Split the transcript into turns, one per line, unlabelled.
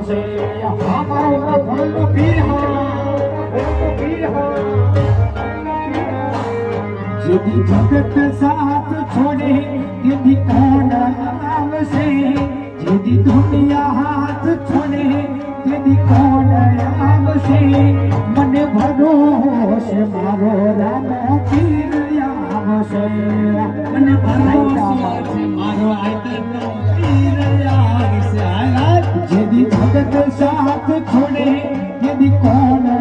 આવશે અમારો ભોળો પીર જેદી જગત સાથ છોડે તેદી કોણ આવશે જેદી દુનિયા હાથ છોડે તેદી કોણ આવશે મને ભરોસે મારો રામો પીર આવશે મને ભરોસે મારો આઈતરનો પીર આવશે જેદી જગત સાથ છોડે તેદી કોણ